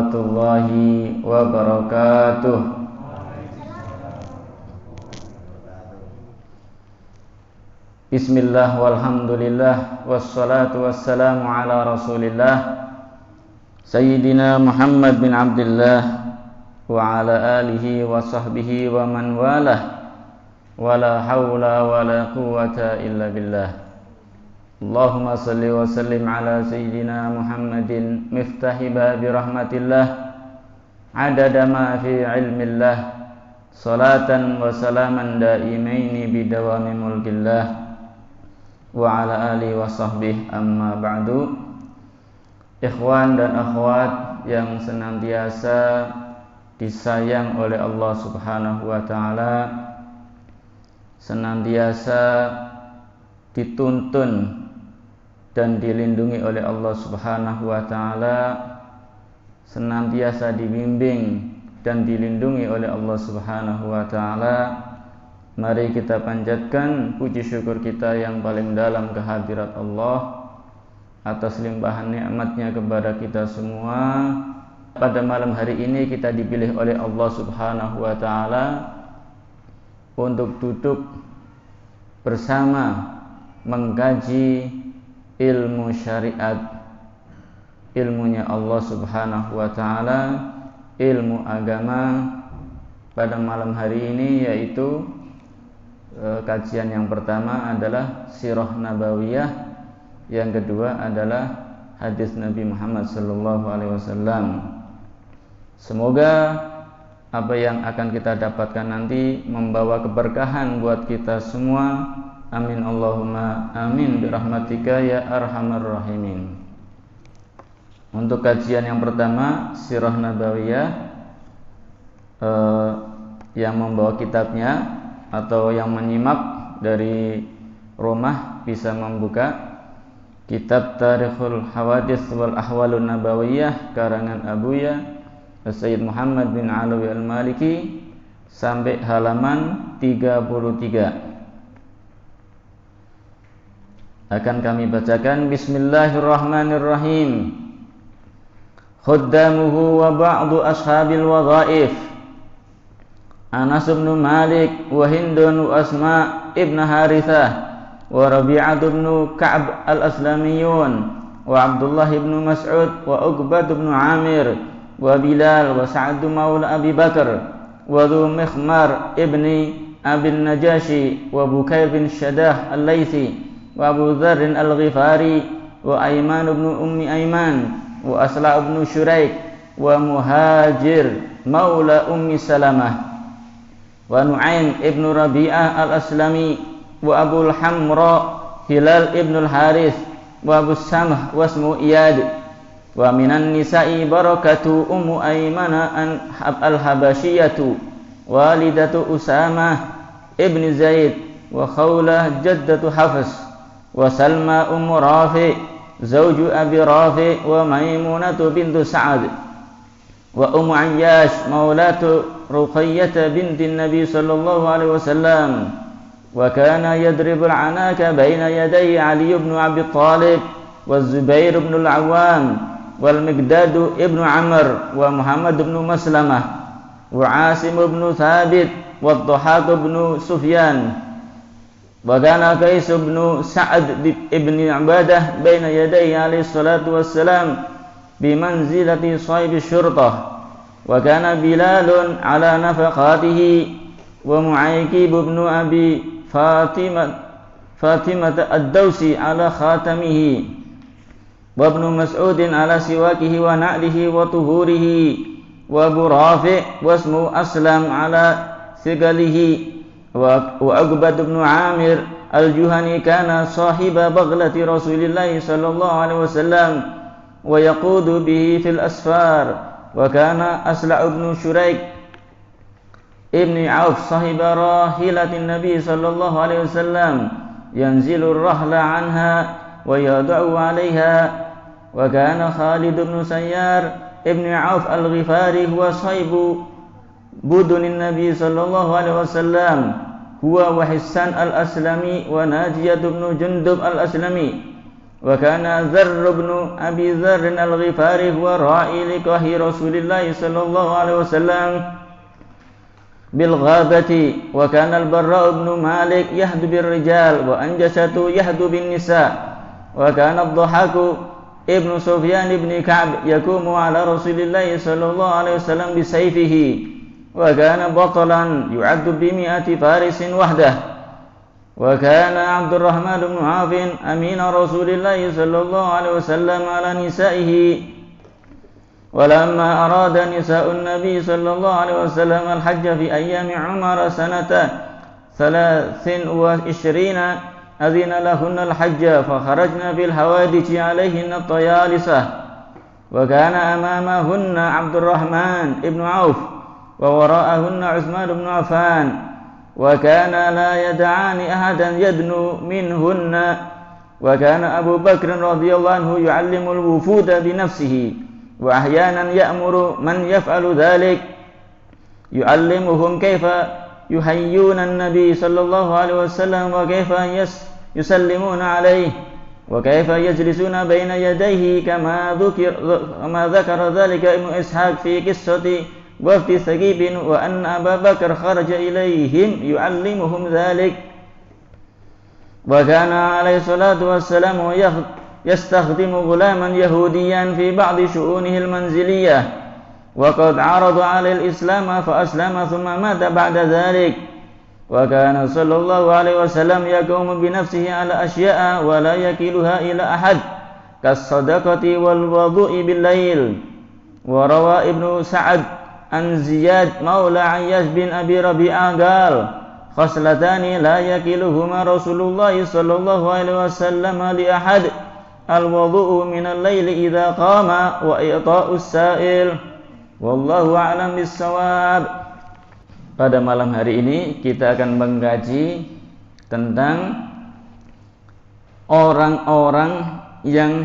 warahmatullahi wabarakatuh. Bismillah walhamdulillah wassalatu wassalamu ala rasulillah Sayyidina Muhammad bin Abdullah wa ala alihi wa sahbihi wa man walah wala hawla wala quwwata illa billah. Allahumma salli wa sallim ala Sayyidina Muhammadin miftahi babi rahmatillah adada ma fi ilmillah salatan wa salaman daimaini bidawami mulkillah wa ala alihi wa sahbihi amma ba'du. Ikhwan dan akhwat yang senantiasa disayang oleh Allah Subhanahu wa ta'ala, senantiasa dituntun dan dilindungi oleh Allah Subhanahu wa ta'ala, senantiasa dibimbing dan dilindungi oleh Allah Subhanahu wa ta'ala. Mari kita panjatkan puji syukur kita yang paling dalam kehadirat Allah atas limpahan nikmatnya kepada kita semua. Pada malam hari ini kita dipilih oleh Allah Subhanahu wa ta'ala untuk duduk bersama mengkaji ilmu syariat, ilmunya Allah Subhanahu wa ta'ala, ilmu agama pada malam hari ini, yaitu kajian yang pertama adalah sirah nabawiyah, yang kedua adalah hadis Nabi Muhammad sallallahu alaihi wasallam. Semoga apa yang akan kita dapatkan nanti membawa keberkahan buat kita semua. Amin Allahumma amin birahmatika ya arhamar rahimin. Untuk kajian yang pertama, sirah nabawiyah, yang membawa kitabnya atau yang menyimak dari rumah bisa membuka kitab Tarikhul Hawadits wal Ahwalun Nabawiyah karangan Abuya Sayyid Muhammad bin Alawi Al-Maliki sampai halaman 33. Akan kami bacakan. Bismillahirrahmanirrahim. Khuddamuhu wa ba'du ashabil wadhaif Anas bin Malik wa Hindun wa Asma ibn Harithah wa Rabi'ah bin Ka'b al-Aslamiyun wa Abdullah bin Mas'ud wa Uqbah bin Amir wa Bilal wa Sa'd maula Abi Bakar wa Dhu Mikhmar ibni Abi Najashi wa Bukair bin Shadah al-Laythi wa Abu Dharr al-Ghifari wa Aiman bin Ummi Aiman wa Asla' bin Shuraik wa Muhajir maula Ummi Salamah wa Nu'aim ibn Rabi'ah al-Aslami wa Abu al-Hamra Hilal ibn al-Harith wa Abu Samh wa ismu Iyad wa minan nisa'i barakatu Ummu Aymana al-Habashiyatu walidatu Usamah ibn Zaid wa Khawlah jaddatu Hafs wa Salma Ummu Rafi zawju Abi Rafi wa Maimunatu bintu Sa'ad wa Ummu Ayyash maulatu Ruqayyah binti Nabi sallallahu alaihi wasallam wa kana yadribu al-anaka baina yaday Ali ibn Abi Talib wa Zubair ibn al-Awwam wal Miqdad ibn Amr wa Muhammad ibn Maslamah wa Asim ibn Thabit wa Dhahak ibn Sufyan wa kana Qais ibn Sa'ad ibn Ubadah baina yaday alaihi salatu wassalam bimanzilati sahibi syurtah wa kana Bilalun ala nafaqatihi wa Mu'aykib ibn Abi Fatimah ad-Dawsi ala khatamihi wa ibn Mas'udin ala siwakihi wa na'lihi wa tuhurihi wa Abu Rafi' wa ismu Aslam ala sigalihi wa Uqbah ibn Amir al-Juhani kana sahiba baghlati Rasulillah sallallahu alaihi wasallam wa yaqudu bihi fil asfar wa kana Asla' ibn Shuraik ibn Auf sahiba rahilatin Nabi sallallahu alaihi wasallam yanzilu ar-rahla anha wa yad'u 'alayha wa kana Khalid ibn Sayyar ibn Auf al-Ghifari huwa sahibu budunin Nabi sallallahu alaihi wasallam huwa wa Hissan al-Aslami wa Najiyah bin Jundub al-Aslami wa kana Dzarr bin Abi Dzarr al-Ghifari huwa ra'i liqahi Rasulillah sallallahu alaihi wasallam bil ghabati, wa kana al-Barra' bin Malik yahdu bir rijal wa Anjasatu yahdu bin nisa, wa kana ad-Dhahhak Ibnu Sufyan ibn Ka'b yakumu ala Rasulillah sallallahu alaihi wasallam bisayfihi, wa kana batalan yu'addu bi mi'ati farisin wahdah, wa kana Abdurrahman bin Auf amina Rasulillah sallallahu alaihi wasallam ala nisaihi. ولما أراد نساء النبي صلى الله عليه وسلم الحج في أيام عمر سنة 23 أذن لهن الحج فخرجنا في الحوادث عليهن الطيالسة، وكان أمامهن عبد الرحمن بن عوف ووراءهن عثمان بن عفان، وكان لا يدعان أحدا يدنو منهن، وكان أبو بكر رضي الله عنه يعلم الوفود بنفسه، وأحيانا يأمر من يفعل ذلك يعلمهم كيف يحيون النبي صلى الله عليه وسلم وكيف يسلمون عليه وكيف يجلسون بين يديه كما ذكر ذلك ابن إسحاق في قصة وفد ثقيف، وأن أبا بكر خرج إليهم يعلمهم ذلك. وكان عليه الصلاة والسلام يستخدم غلاما يهوديا في بعض شؤونه المنزلية، وقد عرض على الإسلام فأسلم ثم مات بعد ذلك. وكان صلى الله عليه وسلم يقوم بنفسه على أشياء ولا يكلها إلى أحد كالصدقة والوضوء بالليل. وروى ابن سعد عن زياد مولى عياش بن أبي ربيعة قال: خصلتان لا يكلهما رسول الله صلى الله عليه وسلم لأحد: الوضوء من الليل إذا قام وإعطاء السائل. Wallahu a'lam bissawab. Pada malam hari ini kita akan mengkaji tentang orang-orang yang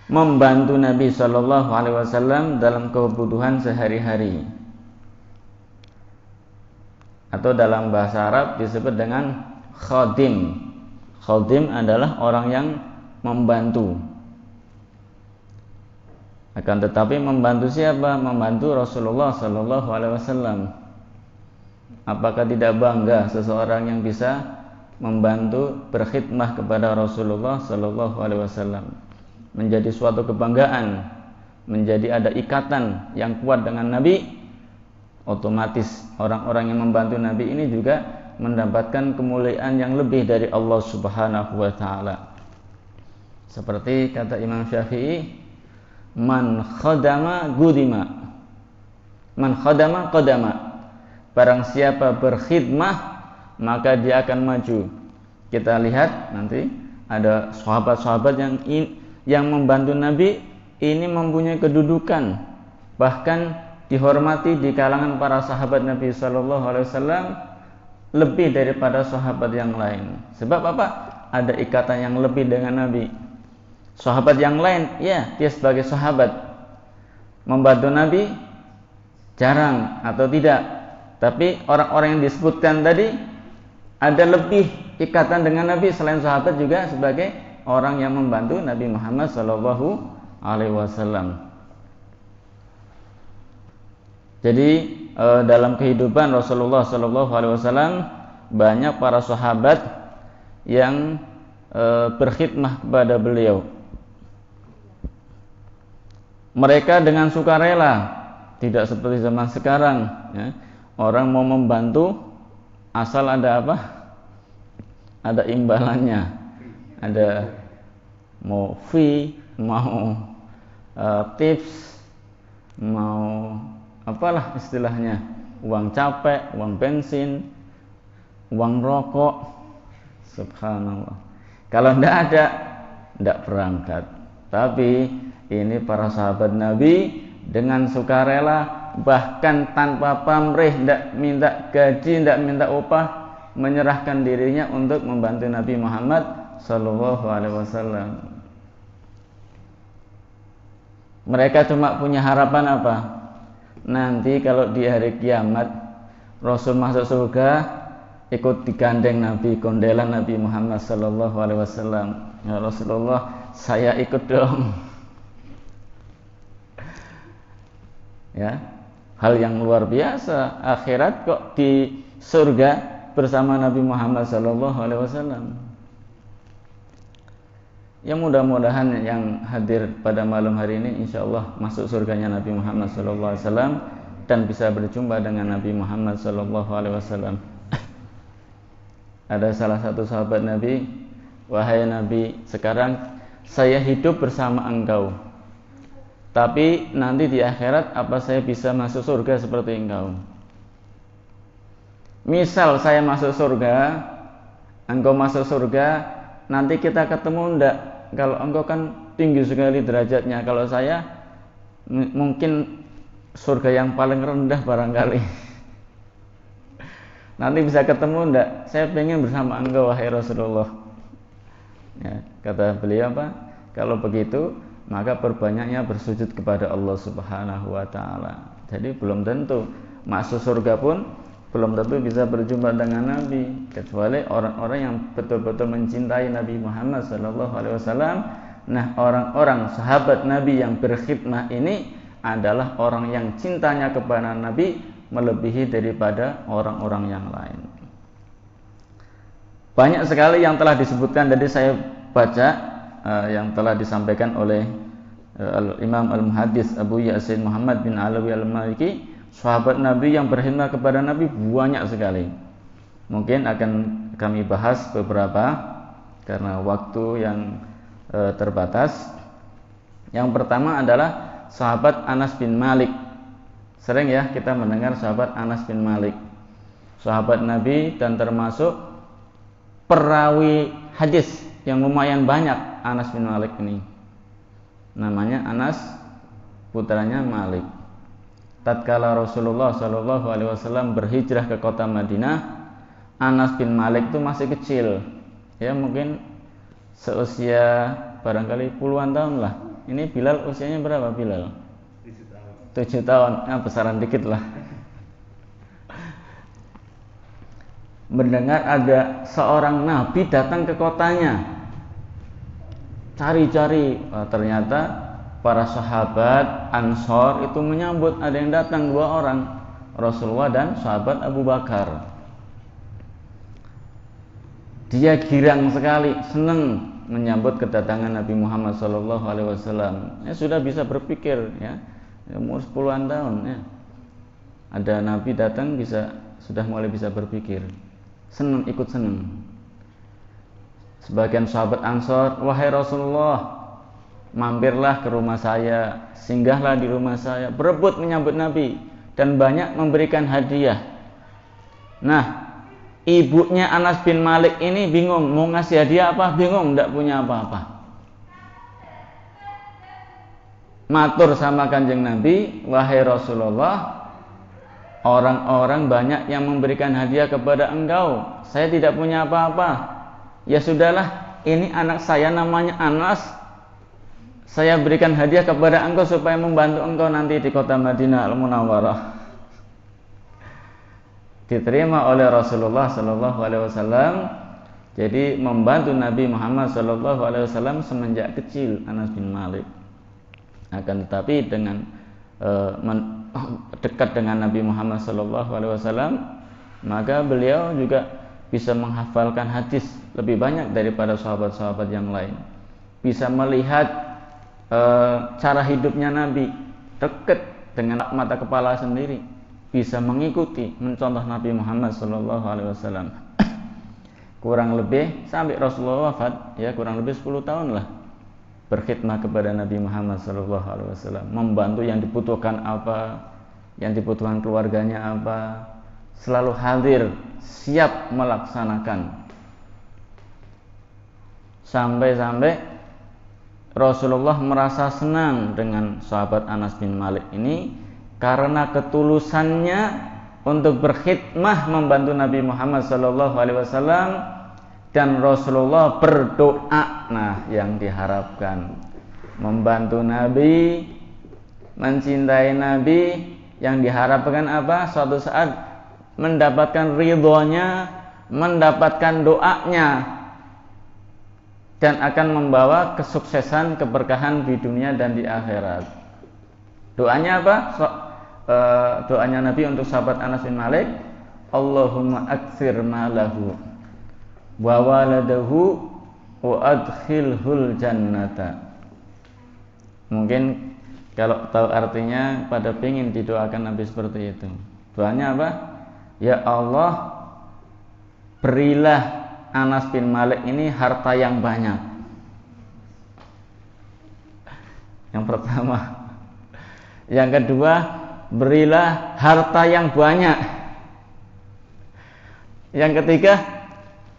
membantu Nabi sallallahu alaihi wasallam dalam kebutuhan sehari-hari, atau dalam bahasa Arab disebut dengan khadim. Khadim adalah orang yang membantu. Akan tetapi membantu siapa? Membantu Rasulullah sallallahu alaihi wasallam. Apakah tidak bangga seseorang yang bisa membantu berkhidmah kepada Rasulullah sallallahu alaihi wasallam? Menjadi suatu kebanggaan, menjadi ada ikatan yang kuat dengan Nabi. Otomatis orang-orang yang membantu Nabi ini juga mendapatkan kemuliaan yang lebih dari Allah Subhanahu wa taala. Seperti kata Imam Syafi'i, man khadama gudima, man khadama qadama. Barang siapa berkhidmah maka dia akan maju. Kita lihat nanti ada sahabat-sahabat yang membantu Nabi ini mempunyai kedudukan, bahkan dihormati di kalangan para sahabat Nabi sallallahu alaihi wasallam lebih daripada sahabat yang lain. Sebab apa? Ada ikatan yang lebih dengan Nabi. Sahabat yang lain, ya dia sebagai sahabat membantu Nabi jarang atau tidak, tapi orang-orang yang disebutkan tadi ada lebih ikatan dengan Nabi selain sahabat juga sebagai orang yang membantu Nabi Muhammad sallallahu alaihi wasallam. Jadi dalam kehidupan Rasulullah sallallahu alaihi wasallam banyak para sahabat yang berkhidmah kepada beliau. Mereka dengan sukarela, tidak seperti zaman sekarang, ya. Orang mau membantu asal ada apa? Ada imbalannya, ada mau fee, mau tips, mau apalah istilahnya, uang capek, uang bensin, uang rokok. Subhanallah. Kalau tidak ada, tidak berangkat. Tapi ini para sahabat Nabi dengan sukarela, bahkan tanpa pamrih, tidak minta gaji, tidak minta upah, menyerahkan dirinya untuk membantu Nabi Muhammad sallallahu alaihi wasallam. Mereka cuma punya harapan apa? Nanti kalau di hari kiamat Rasul masuk surga, ikut digandeng Nabi, kondelan Nabi Muhammad sallallahu alaihi wasallam. Ya Rasulullah, saya ikut dong. Ya, hal yang luar biasa, akhirat kok di surga bersama Nabi Muhammad SAW. Ya, mudah-mudahan yang hadir pada malam hari ini insya Allah masuk surganya Nabi Muhammad SAW dan bisa berjumpa dengan Nabi Muhammad SAW. Ada salah satu sahabat Nabi, wahai Nabi, sekarang saya hidup bersama engkau, tapi nanti di akhirat apa saya bisa masuk surga seperti engkau? Misal saya masuk surga, engkau masuk surga, nanti kita ketemu enggak? Kalau engkau kan tinggi sekali derajatnya, kalau saya mungkin surga yang paling rendah barangkali. Nanti bisa ketemu enggak? Saya pengen bersama engkau wahai Rasulullah. Ya, kata beliau apa? Kalau begitu maka perbanyaknya bersujud kepada Allah Subhanahu wa taala. Jadi belum tentu masuk surga pun belum tentu bisa berjumpa dengan Nabi, kecuali orang-orang yang betul-betul mencintai Nabi Muhammad SAW. Nah, orang-orang sahabat Nabi yang berkhidmah ini adalah orang yang cintanya kepada Nabi melebihi daripada orang-orang yang lain. Banyak sekali yang telah disebutkan, jadi saya baca yang telah disampaikan oleh Imam Al-Muhaddits Abu Yasin Muhammad bin Alawi Al-Maliki. Sahabat Nabi yang berkhidmat kepada Nabi banyak sekali. Mungkin akan kami bahas beberapa karena waktu yang terbatas. Yang pertama adalah sahabat Anas bin Malik. Sering ya kita mendengar sahabat Anas bin Malik, sahabat Nabi dan termasuk perawi hadis yang lumayan banyak. Anas bin Malik ini namanya Anas, putranya Malik. Tatkala Rasulullah SAW berhijrah ke kota Madinah, Anas bin Malik itu masih kecil, ya mungkin seusia barangkali puluhan tahun lah. Ini Bilal usianya berapa Bilal? 7 tahun, besaran dikit lah. Mendengar ada seorang nabi datang ke kotanya, cari-cari, ternyata para sahabat Ansor itu menyambut. Ada yang datang 2 orang, Rasulullah dan sahabat Abu Bakar. Dia girang sekali, senang menyambut kedatangan Nabi Muhammad SAW. Ya, sudah bisa berpikir, ya umur 10-an tahun, ya. Ada Nabi datang sudah mulai bisa berpikir, senang, ikut senang. Sebagian sahabat Ansor, wahai Rasulullah, mampirlah ke rumah saya, singgahlah di rumah saya, berebut menyambut Nabi dan banyak memberikan hadiah. Nah, ibunya Anas bin Malik ini bingung mau ngasih hadiah apa, bingung, tidak punya apa-apa. Matur sama Kanjeng Nabi, wahai Rasulullah, orang-orang banyak yang memberikan hadiah kepada engkau, saya tidak punya apa-apa. Ya sudahlah, ini anak saya namanya Anas, saya berikan hadiah kepada engkau supaya membantu engkau nanti di kota Madinah Al-Munawwarah. Diterima oleh Rasulullah SAW. Jadi membantu Nabi Muhammad SAW semenjak kecil Anas bin Malik. Akan tetapi dengan dekat dengan Nabi Muhammad SAW, maka beliau juga bisa menghafalkan hadis lebih banyak daripada sahabat-sahabat yang lain. Bisa melihat cara hidupnya Nabi dekat dengan mata kepala sendiri, bisa mengikuti, mencontoh Nabi Muhammad SAW. Kurang lebih sampai Rasulullah wafat, ya kurang lebih 10 tahun lah berkhidmat kepada Nabi Muhammad SAW, membantu yang dibutuhkan apa, yang dibutuhkan keluarganya apa, selalu hadir, siap melaksanakan. Sampai-sampai Rasulullah merasa senang dengan sahabat Anas bin Malik ini karena ketulusannya untuk berkhidmah membantu Nabi Muhammad SAW. Dan Rasulullah berdoa, nah yang diharapkan, membantu Nabi, mencintai Nabi, yang diharapkan apa? Suatu saat mendapatkan ridhonya, mendapatkan doanya. dan akan membawa kesuksesan, keberkahan di dunia dan di akhirat. Doanya apa? Doanya Nabi untuk sahabat Anas bin Malik, Allahumma aktsir malahu wa waladahu wa adkhilhul jannata. Mungkin kalau tahu artinya pada pingin didoakan Nabi seperti itu. Doanya apa? Ya Allah, berilah Anas bin Malik ini harta yang banyak. Yang pertama. Yang kedua, berilah harta yang banyak. Yang ketiga,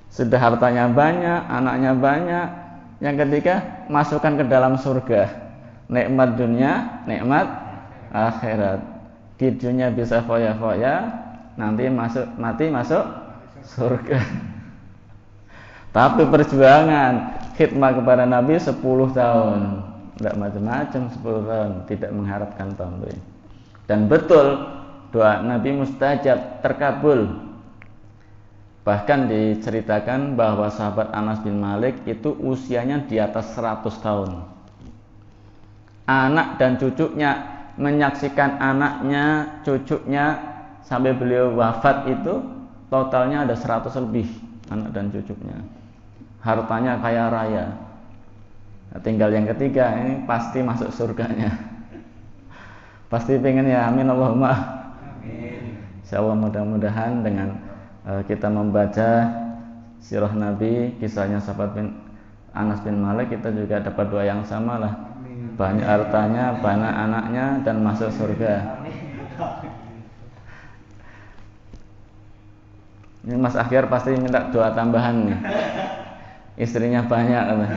sudah hartanya banyak, anaknya banyak. Yang ketiga, masukkan ke dalam surga. Nikmat dunia, nikmat akhirat. Di dunia bisa foya-foya, nanti mati masuk surga. Tapi perjuangan khidmah kepada Nabi 10 tahun, tidak macam-macam 10 tahun, tidak mengharapkan pemberi. Dan betul doa Nabi mustajab, terkabul. Bahkan diceritakan bahwa sahabat Anas bin Malik itu usianya di atas 100 tahun. Anak dan cucunya menyaksikan anaknya, cucunya sampai beliau wafat itu totalnya ada 100 lebih anak dan cucunya. Hartanya kaya raya. Nah, tinggal yang ketiga, ini pasti masuk surganya. Pasti pengen ya, amin Allahumma. Amin. Insyaallah mudah-mudahan dengan kita membaca sirah Nabi, kisahnya sahabat Anas bin Malik, kita juga dapat doa yang sama lah. Amin. Banyak hartanya, banyak anaknya, dan masuk surga. Ini Mas Akhir pasti minta doa tambahan nih. Istrinya banyak.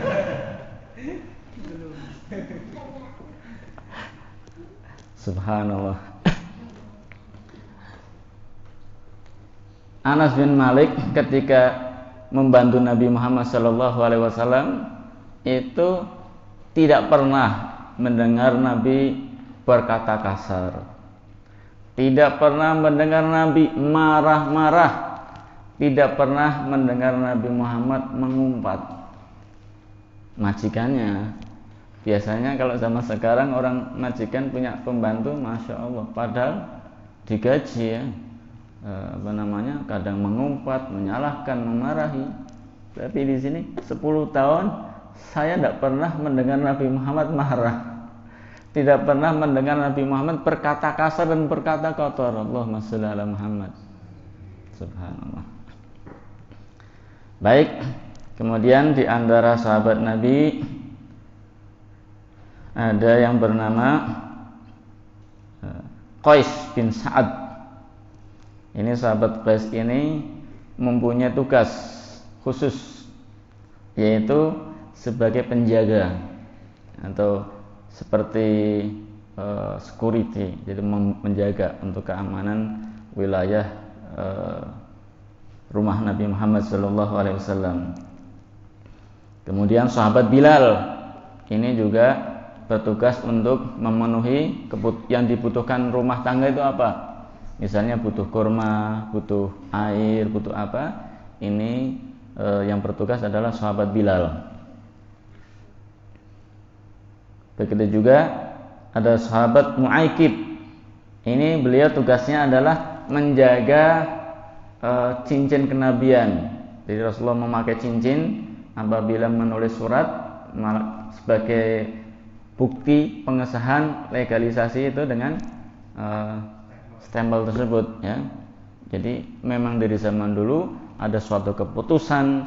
Subhanallah. Anas bin Malik ketika membantu Nabi Muhammad SAW itu tidak pernah mendengar Nabi berkata kasar, tidak pernah mendengar Nabi marah-marah, tidak pernah mendengar Nabi Muhammad mengumpat. Majikannya, biasanya kalau zaman sekarang orang majikan punya pembantu, masya Allah, padahal digaji ya, kadang mengumpat, menyalahkan, memarahi. Tapi di sini 10 tahun saya tidak pernah mendengar Nabi Muhammad marah, tidak pernah mendengar Nabi Muhammad berkata kasar dan berkata kotor. Allahumma sholli ala Muhammad. Subhanallah. Baik, kemudian di antara sahabat Nabi ada yang bernama Qais bin Sa'ad. Ini sahabat Qais ini mempunyai tugas khusus, yaitu sebagai penjaga atau seperti security, jadi menjaga untuk keamanan wilayah rumah Nabi Muhammad SAW. Kemudian sahabat Bilal ini juga bertugas untuk memenuhi yang dibutuhkan rumah tangga itu apa? Misalnya butuh kurma, butuh air, butuh apa? Ini yang bertugas adalah sahabat Bilal. Begitu juga ada sahabat Mu'aikib. Ini beliau tugasnya adalah menjaga cincin kenabian. Jadi Rasulullah memakai cincin apabila menulis surat sebagai bukti pengesahan legalisasi itu dengan stempel tersebut ya. Jadi memang dari zaman dulu ada suatu keputusan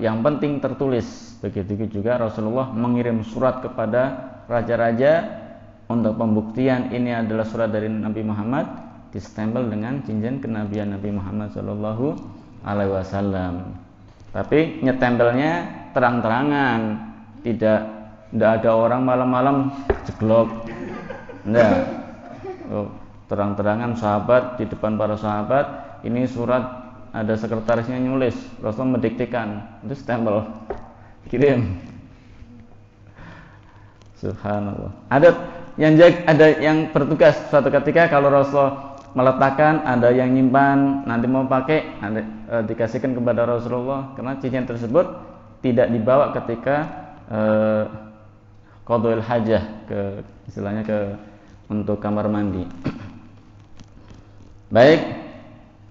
yang penting tertulis. Begitu juga Rasulullah mengirim surat kepada raja-raja untuk pembuktian ini adalah surat dari Nabi Muhammad, distempel dengan cincin kenabian Nabi Muhammad SAW. Tapi nyetempelnya terang-terangan, tidak ada orang malam-malam jeglok. Enggak. Terang-terangan sahabat di depan para sahabat, ini surat ada sekretarisnya nyulis, Rasul mendiktikan, itu stempel, kirim. Subhanallah. Ada yang bertugas suatu ketika kalau Rasul meletakkan, ada yang nyimpan, nanti mau pakai, dikasihkan kepada Rasulullah, karena cincin tersebut tidak dibawa ketika qadhul hajah, istilahnya untuk kamar mandi. Baik,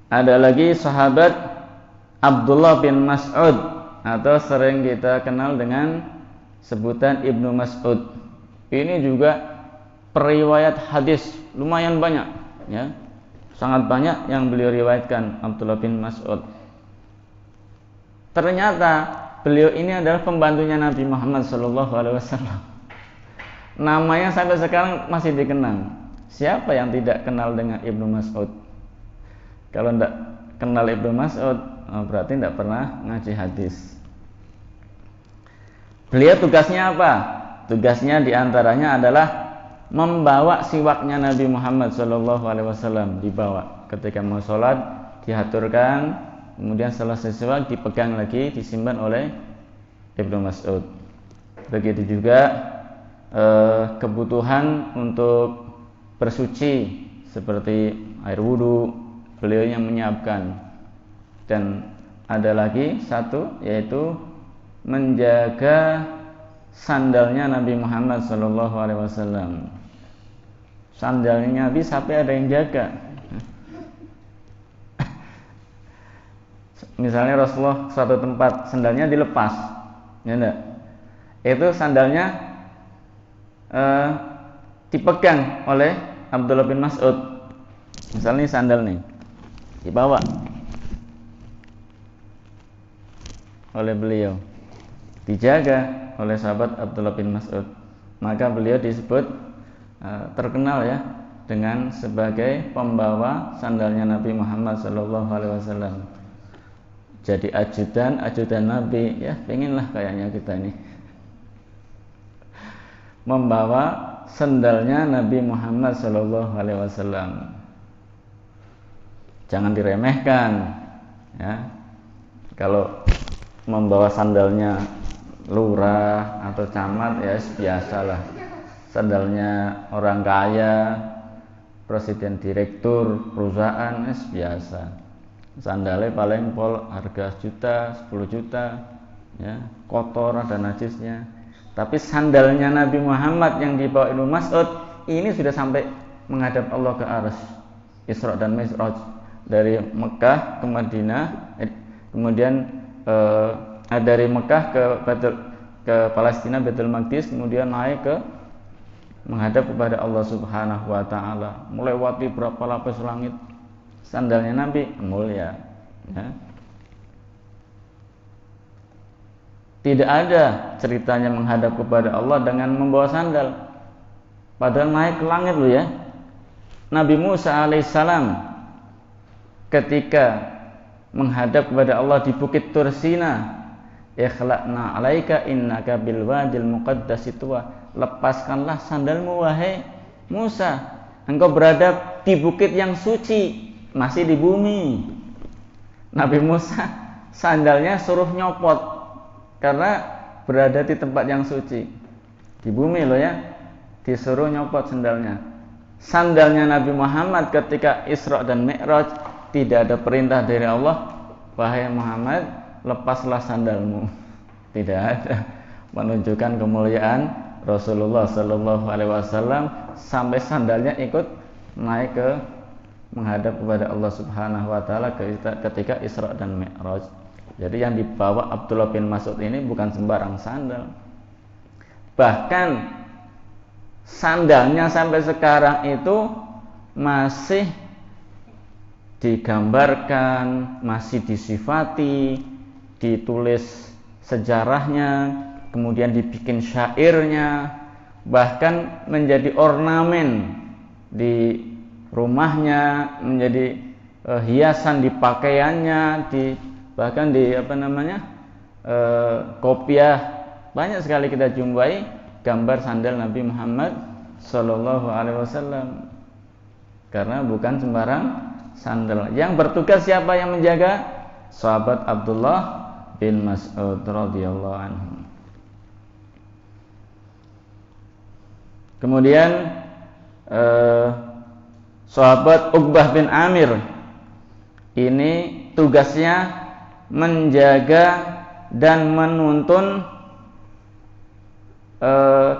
ada lagi sahabat Abdullah bin Mas'ud atau sering kita kenal dengan sebutan Ibnu Mas'ud. Ini juga periwayat hadis lumayan banyak, ya. Sangat banyak yang beliau riwayatkan, Abdullah bin Mas'ud. Ternyata beliau ini adalah pembantunya Nabi Muhammad SAW. Namanya sampai sekarang masih dikenang. Siapa yang tidak kenal dengan Ibnu Mas'ud? Kalau tidak kenal Ibnu Mas'ud, berarti tidak pernah ngaji hadis. Beliau tugasnya apa? Tugasnya diantaranya adalah membawa siwaknya Nabi Muhammad SAW, dibawa ketika mau sholat, diaturkan, kemudian selesai siwak dipegang lagi, disimpan oleh Ibnu Mas'ud. Begitu juga kebutuhan untuk bersuci seperti air wudhu, beliau yang menyiapkan. Dan ada lagi satu, yaitu menjaga sandalnya Nabi Muhammad SAW. Sandalnya Nabi sampai ada yang jaga. Misalnya Rasulullah suatu tempat sandalnya dilepas, ya enggak? Itu sandalnya dipegang oleh Abdullah bin Mas'ud. Misalnya sandal nih dibawa oleh beliau, dijaga oleh sahabat Abdullah bin Mas'ud. Maka beliau disebut terkenal ya dengan sebagai pembawa sandalnya Nabi Muhammad SAW. Jadi ajudan Nabi, ya pengenlah kayaknya kita ini membawa sandalnya Nabi Muhammad SAW. Jangan diremehkan, ya. Kalau membawa sandalnya lurah atau camat, ya biasalah. Sandalnya orang kaya, presiden direktur perusahaan, biasa. Sandalnya paling harga juta, 10 juta, ya, kotor, ada najisnya. Tapi sandalnya Nabi Muhammad yang dibawa Ibnu Mas'ud ini sudah sampai menghadap Allah ke arsy, Isra dan Mi'raj, dari Mekah ke Madinah, kemudian dari Mekah ke Palestina, Baitul Maqdis, kemudian naik ke menghadap kepada Allah Subhanahu wa taala, melewati berapa lapis langit. Sandalnya Nabi mulia, ya. Tidak ada ceritanya menghadap kepada Allah dengan membawa sandal. Padahal naik ke langit loh, ya. Nabi Musa alaihissalam ketika menghadap kepada Allah di Bukit Tursina, ikhla'na alaika innaka bil wadil muqaddasi tuwa, lepaskanlah sandalmu wahai Musa, engkau berada di bukit yang suci, masih di bumi. Nabi Musa sandalnya suruh nyopot karena berada di tempat yang suci, di bumi loh, ya, disuruh nyopot sandalnya. Sandalnya Nabi Muhammad ketika Isra dan Mi'raj tidak ada perintah dari Allah, wahai Muhammad lepaslah sandalmu. Tidak ada, menunjukkan kemuliaan Rasulullah SAW sampai sandalnya ikut naik ke menghadap kepada Allah Subhanahu wa taala ketika Isra dan Mi'raj. Jadi yang dibawa Abdullah bin Mas'ud ini bukan sembarang sandal. Bahkan sandalnya sampai sekarang itu masih digambarkan, masih disifati, ditulis sejarahnya, kemudian dibikin syairnya, bahkan menjadi ornamen di rumahnya, menjadi hiasan di pakaiannya, bahkan di kopiah. Banyak sekali kita jumpai gambar sandal Nabi Muhammad SAW, karena bukan sembarang sandal. Yang bertugas siapa yang menjaga? Sahabat Abdullah bin Mas'ud radhiyallahu anhu. Kemudian sahabat Uqbah bin Amir ini tugasnya menjaga dan menuntun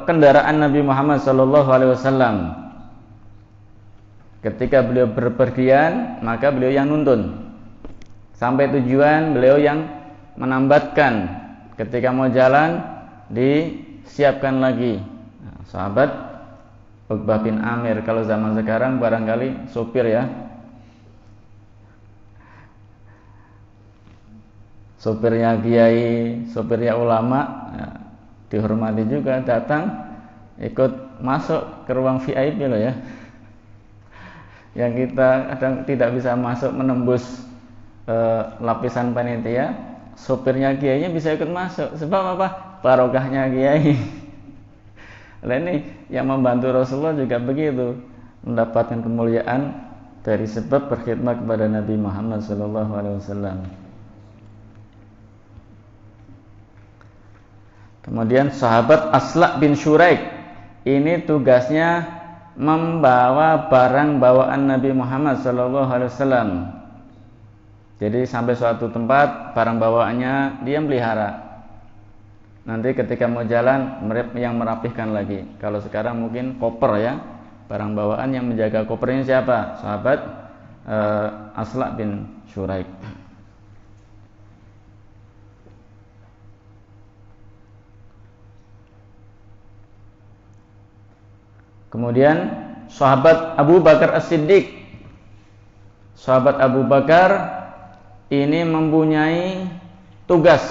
kendaraan Nabi Muhammad SAW. Ketika beliau berpergian, maka beliau yang nuntun. Sampai tujuan, beliau yang menambatkan. Ketika mau jalan, disiapkan lagi. Nah, sahabat Uqbah bin Amir, kalau zaman sekarang barangkali sopir ya. Sopirnya kiai, sopirnya ulama, ya, dihormati juga, datang ikut masuk ke ruang VIP loh ya. Yang kita kadang tidak bisa masuk menembus lapisan panitia, sopirnya kiainya bisa ikut masuk. Sebab apa? Barokahnya kiai. Nah, ini yang membantu Rasulullah juga begitu, mendapatkan kemuliaan dari sebab berkhidmat kepada Nabi Muhammad SAW. Kemudian sahabat Asla bin Syuraik, ini tugasnya membawa barang bawaan Nabi Muhammad SAW. Jadi sampai suatu tempat barang bawaannya dia melihara. Nanti ketika mau jalan yang merapihkan lagi. Kalau sekarang mungkin koper ya, barang bawaan yang menjaga kopernya siapa? Sahabat Asla bin Syuraik. Kemudian sahabat Abu Bakar As-Siddiq. Sahabat Abu Bakar ini mempunyai tugas,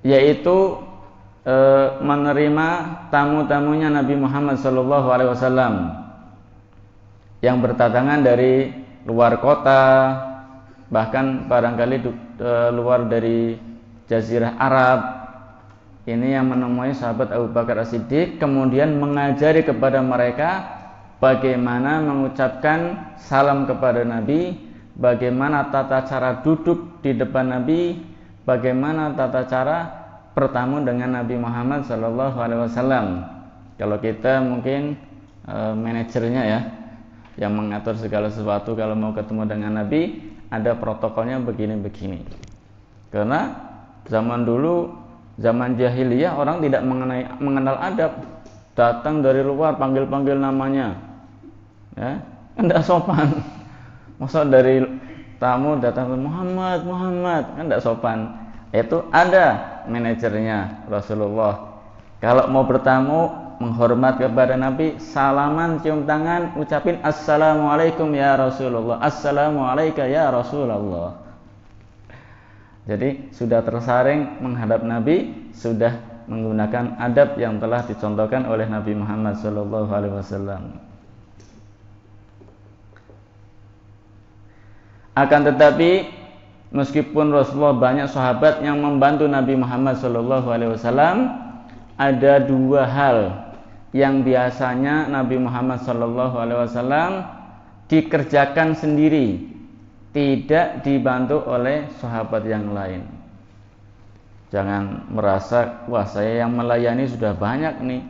yaitu menerima tamu-tamunya Nabi Muhammad SAW yang berdatangan dari luar kota, bahkan barangkali luar dari Jazirah Arab. Ini yang menemui sahabat Abu Bakar As-Siddiq, kemudian mengajari kepada mereka bagaimana mengucapkan salam kepada Nabi, bagaimana tata cara duduk di depan Nabi, bagaimana tata cara bertamu dengan Nabi Muhammad SAW. Kalau kita mungkin manajernya ya, yang mengatur segala sesuatu, kalau mau ketemu dengan Nabi ada protokolnya begini-begini. Karena zaman dulu, zaman jahiliyah, orang tidak mengenal adab. Datang dari luar panggil-panggil namanya, ya, tidak sopan. Masa dari tamu datang Muhammad, kan tidak sopan. Itu ada manajernya Rasulullah. Kalau mau bertamu, menghormat kepada Nabi, salaman, cium tangan, ucapin assalamualaikum ya Rasulullah, assalamualaikum ya Rasulullah. Jadi sudah tersaring menghadap Nabi, sudah menggunakan adab yang telah dicontohkan oleh Nabi Muhammad SAW. Akan tetapi meskipun Rasulullah banyak sahabat yang membantu Nabi Muhammad SAW, ada dua hal yang biasanya Nabi Muhammad SAW dikerjakan sendiri, tidak dibantu oleh sahabat yang lain. Jangan merasa, wah saya yang melayani sudah banyak nih,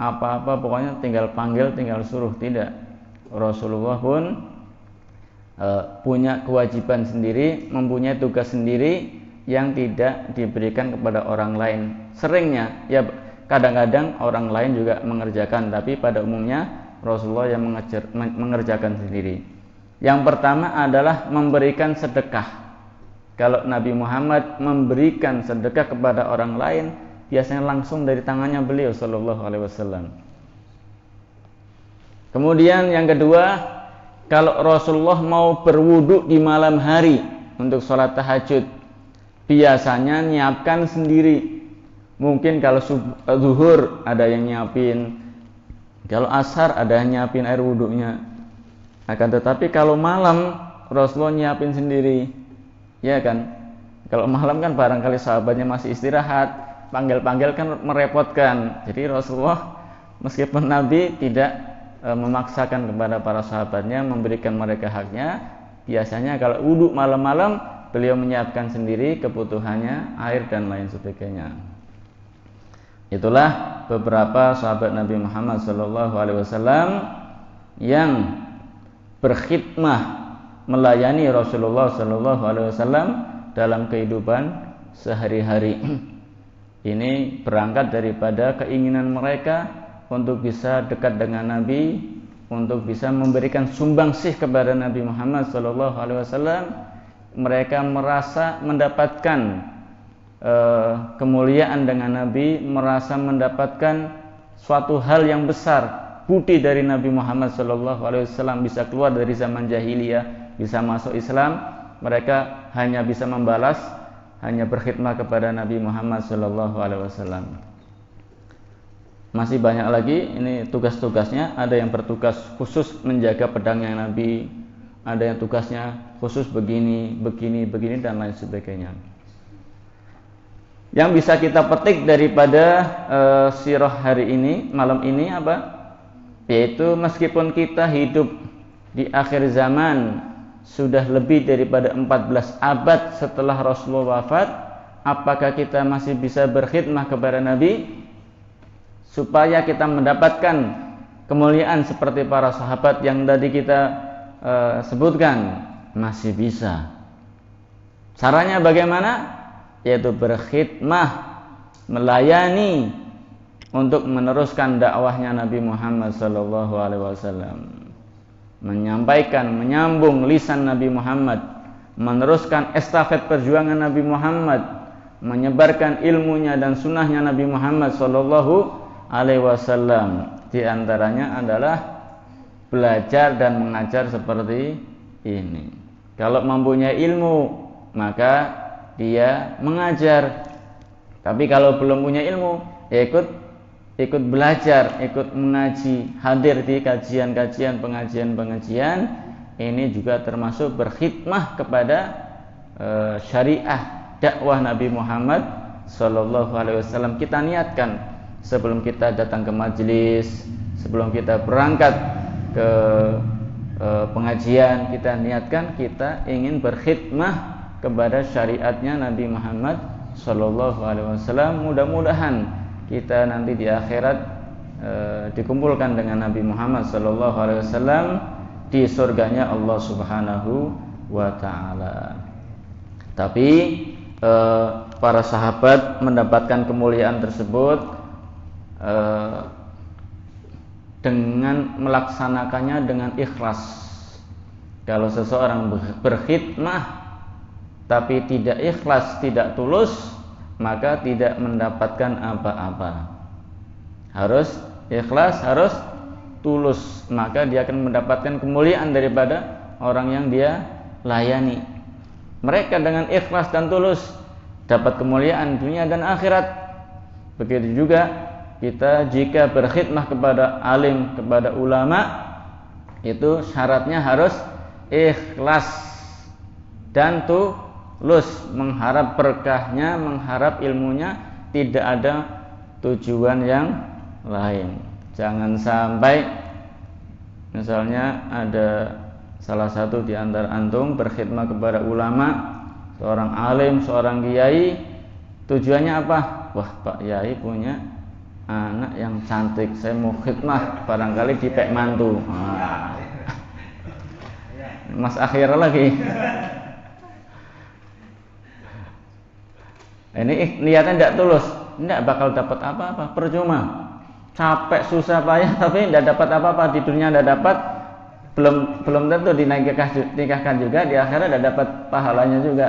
apa-apa pokoknya tinggal panggil, tinggal suruh. Tidak. Rasulullah pun punya kewajiban sendiri, mempunyai tugas sendiri yang tidak diberikan kepada orang lain. Seringnya, ya kadang-kadang orang lain juga mengerjakan, tapi pada umumnya Rasulullah yang mengerjakan sendiri. Yang pertama adalah memberikan sedekah. Kalau Nabi Muhammad memberikan sedekah kepada orang lain, biasanya langsung dari tangannya beliau sallallahu alaihi wasallam. Kemudian yang kedua, kalau Rasulullah mau berwudu di malam hari untuk sholat tahajud, biasanya nyiapkan sendiri. Mungkin kalau zuhur ada yang nyiapin, kalau asar ada yang nyiapin air wudunya. Akan tetapi kalau malam Rasulullah nyiapin sendiri, ya kan? Kalau malam kan barangkali sahabatnya masih istirahat, panggil-panggil kan merepotkan. Jadi Rasulullah meskipun Nabi tidak memaksakan kepada para sahabatnya, memberikan mereka haknya, biasanya kalau wudhu malam-malam beliau menyiapkan sendiri kebutuhannya, air dan lain sebagainya. Itulah beberapa sahabat Nabi Muhammad SAW yang berkhidmah melayani Rasulullah SAW dalam kehidupan sehari-hari. Ini berangkat daripada keinginan mereka untuk bisa dekat dengan Nabi, untuk bisa memberikan sumbangsih kepada Nabi Muhammad SAW. Mereka merasa mendapatkan kemuliaan dengan Nabi, merasa mendapatkan suatu hal yang besar, budi dari Nabi Muhammad SAW bisa keluar dari zaman jahiliyah, bisa masuk Islam. Mereka hanya bisa membalas, hanya berkhidmat kepada Nabi Muhammad SAW. Masih banyak lagi ini tugas-tugasnya. Ada yang bertugas khusus menjaga pedangnya Nabi, ada yang tugasnya khusus begini, dan lain sebagainya. Yang bisa kita petik daripada sirah hari ini, malam ini apa? Yaitu meskipun kita hidup di akhir zaman, sudah lebih daripada 14 abad setelah Rasulullah wafat, apakah kita masih bisa berkhidmah kepada Nabi supaya kita mendapatkan kemuliaan seperti para sahabat yang tadi kita sebutkan? Masih bisa. Caranya bagaimana? Yaitu berkhidmah, melayani untuk meneruskan dakwahnya Nabi Muhammad SAW, menyampaikan, menyambung lisan Nabi Muhammad, meneruskan estafet perjuangan Nabi Muhammad, menyebarkan ilmunya dan sunnahnya Nabi Muhammad SAW. Di antaranya adalah belajar dan mengajar seperti ini. Kalau mempunyai ilmu, maka dia mengajar. Tapi kalau belum punya ilmu, ya ikut belajar, ikut mengaji, hadir di kajian-kajian, pengajian-pengajian. Ini juga termasuk berkhidmah kepada syariah dakwah Nabi Muhammad SAW. Kita niatkan sebelum kita datang ke majelis, sebelum kita berangkat ke pengajian, kita niatkan kita ingin berkhidmah kepada syariatnya Nabi Muhammad SAW. Mudah-mudahan kita nanti di akhirat dikumpulkan dengan Nabi Muhammad SAW di surganya Allah Subhanahu wa Ta'ala. Tapi para sahabat mendapatkan kemuliaan tersebut dengan melaksanakannya dengan ikhlas. Kalau seseorang berkhidmah tapi tidak ikhlas, tidak tulus, maka tidak mendapatkan apa-apa. Harus ikhlas, harus tulus, maka dia akan mendapatkan kemuliaan daripada orang yang dia layani. Mereka dengan ikhlas dan tulus dapat kemuliaan dunia dan akhirat. Begitu juga kita jika berkhidmah kepada alim, kepada ulama, itu syaratnya harus ikhlas dan tulus, mengharap berkahnya, mengharap ilmunya, tidak ada tujuan yang lain. Jangan sampai misalnya ada salah satu di antara antum berkhidmah kepada ulama, seorang alim, seorang kiai, tujuannya apa? Wah, Pak Yai punya anak yang cantik, saya mau khidmah, barangkali dipek mantu. Mas akhir lagi. Ini niatnya tidak tulus, tidak bakal dapat apa-apa, percuma. Capek susah payah tapi tidak dapat apa-apa, di dunia tidak dapat, belum tentu dinikahkan juga, di akhirat tidak dapat pahalanya juga,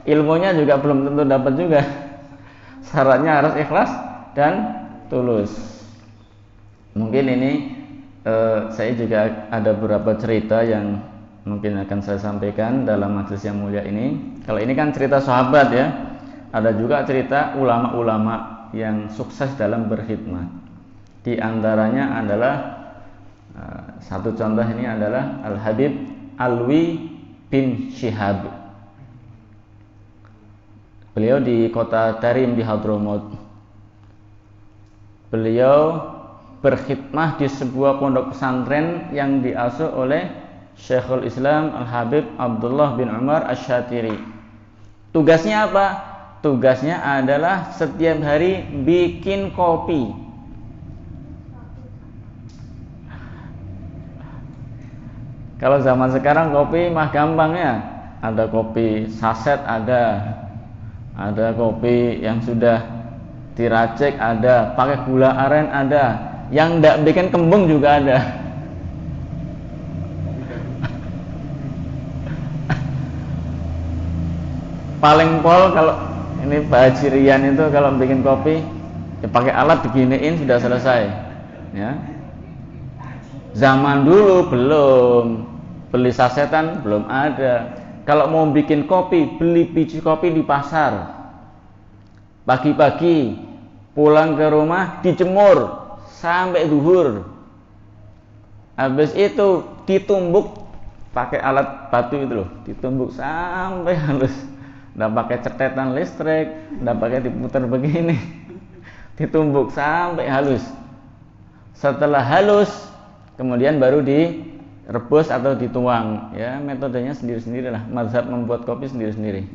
ilmunya juga belum tentu dapat juga. Syaratnya harus ikhlas dan tulus. Mungkin ini saya juga ada beberapa cerita yang mungkin akan saya sampaikan dalam majelis yang mulia ini. Kalau ini kan cerita sahabat ya. Ada juga cerita ulama-ulama yang sukses dalam berkhidmat. Di antaranya adalah satu contoh ini adalah Al-Habib Alwi bin Syihab. Beliau di kota Tarim di Hadramaut. Beliau berkhidmah di sebuah pondok pesantren yang diasuh oleh Syekhul Islam Al-Habib Abdullah bin Umar Asy-Syatiri. Tugasnya apa? Tugasnya adalah setiap hari bikin kopi. Kalau zaman sekarang kopi mah gampang ya. Ada kopi saset, ada ada kopi yang sudah diracik, ada pakai gula aren, ada yang enggak bikin kembung juga ada. Paling pol kalau ini Pak Haji Rian itu kalau bikin kopi ya pakai alat diginiin sudah selesai ya. Zaman dulu belum, beli sasetan belum ada. Kalau mau bikin kopi, beli biji kopi di pasar. Pagi-pagi pulang ke rumah dijemur sampai zuhur. Habis itu ditumbuk pakai alat batu itu loh, ditumbuk sampai halus. Nggak pakai cetetan listrik, nggak pakai diputar begini. Ditumbuk sampai halus. Setelah halus, kemudian baru direbus atau dituang. Ya, metodenya sendiri-sendiri lah. Mazhab membuat kopi sendiri-sendiri.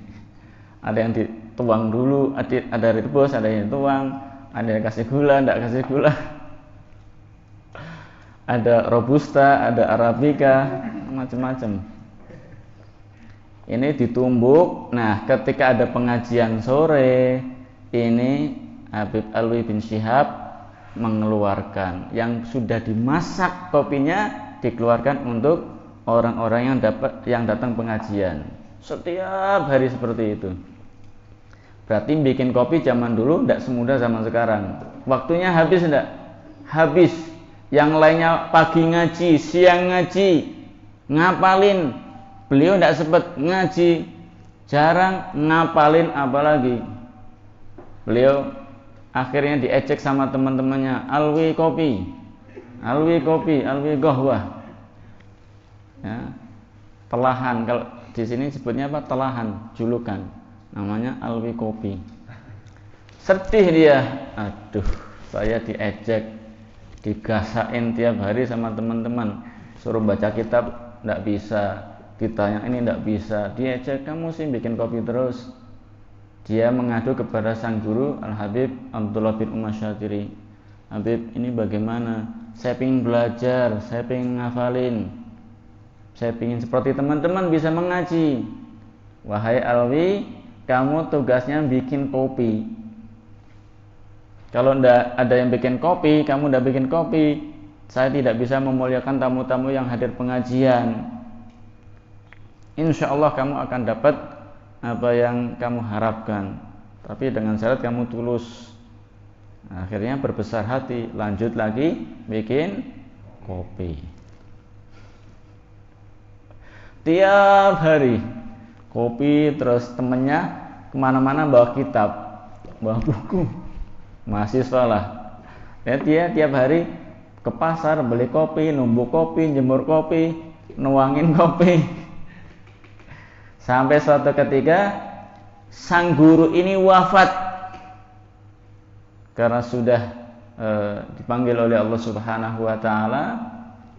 Ada yang dituang dulu, ada rebus, ada yang dituang, ada yang kasih gula, enggak kasih gula. Ada robusta, ada arabica, macam-macam. Ini ditumbuk. Nah, ketika ada pengajian sore, ini Habib Alwi bin Syihab mengeluarkan yang sudah dimasak kopinya, dikeluarkan untuk orang-orang yang datang pengajian. Setiap hari seperti itu. Berarti bikin kopi zaman dulu tidak semudah zaman sekarang. Waktunya habis enggak? Habis. Yang lainnya pagi ngaji, siang ngaji, ngapalin. Beliau tidak sempat ngaji, jarang ngapalin apalagi. Beliau akhirnya diejek sama teman-temannya, Alwi kopi, Alwi kopi, Alwi gohwah. Ya, telahan, kalau di sini sebutnya apa? Telahan, julukan. Namanya Alwi kopi. Sedih dia, aduh, saya diejek, digasain tiap hari sama teman-teman, suruh baca kitab tidak bisa, ditanya ini tidak bisa, diejek, kamu sih bikin kopi terus. Dia mengadu kepada sang guru Al-Habib Abdullah bin Umar Syatiri. Habib, ini bagaimana? Saya ingin belajar, saya ingin ngafalin, saya ingin seperti teman-teman bisa mengaji. Wahai Alwi, kamu tugasnya bikin kopi. Kalau tidak ada yang bikin kopi, kamu tidak bikin kopi, saya tidak bisa memuliakan tamu-tamu yang hadir pengajian. Insya Allah kamu akan dapat apa yang kamu harapkan, tapi dengan syarat kamu tulus. Akhirnya berbesar hati, lanjut lagi bikin kopi. Tiap hari kopi, terus temennya kemana-mana bawa kitab, bawa buku, mahasiswa lah. Ya, dia tiap hari ke pasar beli kopi, numbuk kopi, jemur kopi, nuangin kopi. Sampai suatu ketika sang guru ini wafat karena sudah dipanggil oleh Allah Subhanahu wa taala,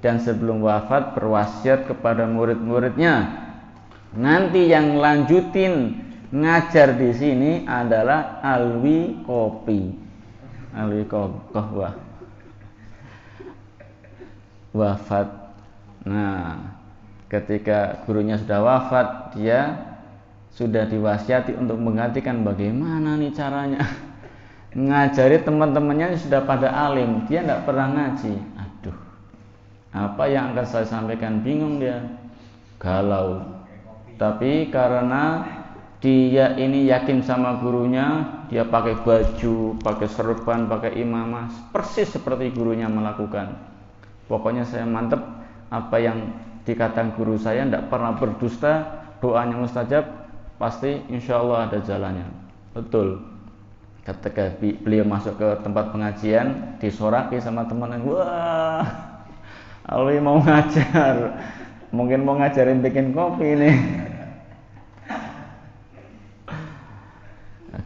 dan sebelum wafat berwasiat kepada murid-muridnya, nanti yang lanjutin ngajar di sini adalah Alwi kopi, Alwi kohwah. Wafat. Nah, ketika gurunya sudah wafat, dia sudah diwasiati untuk menggantikan. Bagaimana nih caranya? Ngajari teman-temannya sudah pada alim, dia tidak pernah ngaji. Aduh, apa yang akan saya sampaikan? Bingung dia, galau. Tapi karena dia ini yakin sama gurunya, dia pakai baju, pakai serban, pakai imamah, persis seperti gurunya melakukan. Pokoknya saya mantep, apa yang dikatakan guru saya, tidak pernah berdusta, doanya mustajab, pasti insya Allah ada jalannya. Betul. Ketika beliau masuk ke tempat pengajian, disoraki sama teman-teman, wah, Alwi mau ngajar, mungkin mau ngajarin bikin kopi nih.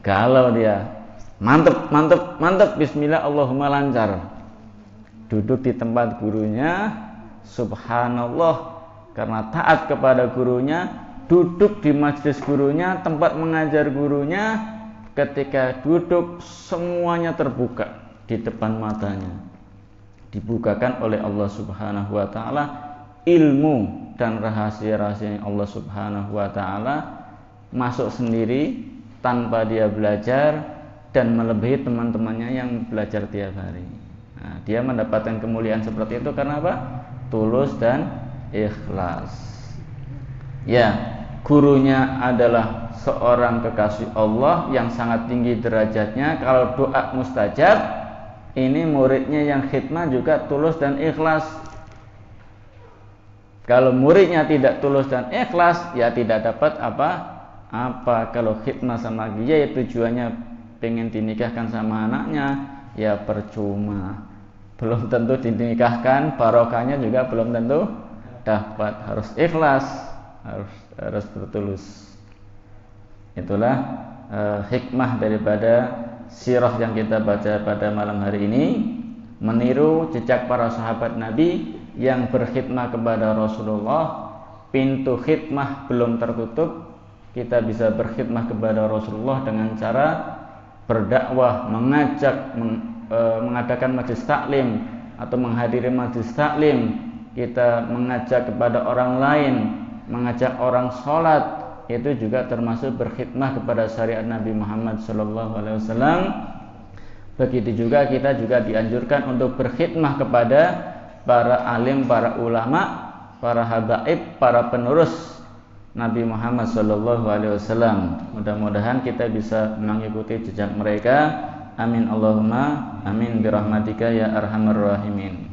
Galau dia, mantep, bismillah, Allahumma lancar. Duduk di tempat gurunya, subhanallah, karena taat kepada gurunya, duduk di majelis gurunya, tempat mengajar gurunya. Ketika duduk, semuanya terbuka di depan matanya, dibukakan oleh Allah Subhanahu wa taala ilmu dan rahasia-rahasia Allah Subhanahu wa taala, masuk sendiri tanpa dia belajar dan melebihi teman-temannya yang belajar tiap hari. Nah, dia mendapatkan kemuliaan seperti itu karena apa? Tulus dan ikhlas. Ya, gurunya adalah seorang kekasih Allah yang sangat tinggi derajatnya. Kalau doa mustajab, ini muridnya yang khidmah juga tulus dan ikhlas. Kalau muridnya tidak tulus dan ikhlas, ya tidak dapat apa. Kalau khidmah sama dia ya tujuannya pengen dinikahkan sama anaknya, ya percuma. Belum tentu dinikahkan, barokahnya juga belum tentu dapat. Harus ikhlas, harus bertulus. Itulah hikmah daripada sirah yang kita baca pada malam hari ini, meniru jejak para sahabat Nabi yang berkhidmah kepada Rasulullah. Pintu khidmah belum tertutup, kita bisa berkhidmah kepada Rasulullah dengan cara berdakwah, mengajak, mengadakan majlis taklim atau menghadiri majlis taklim. Kita mengajak kepada orang lain, mengajak orang sholat, itu juga termasuk berkhidmah kepada syariat Nabi Muhammad SAW. Begitu juga kita juga dianjurkan untuk berkhidmah kepada para alim, para ulama, para habaib, para penerus Nabi Muhammad SAW. Mudah-mudahan kita bisa mengikuti jejak mereka. Amin Allahumma amin birahmatika ya arhamar rahimin.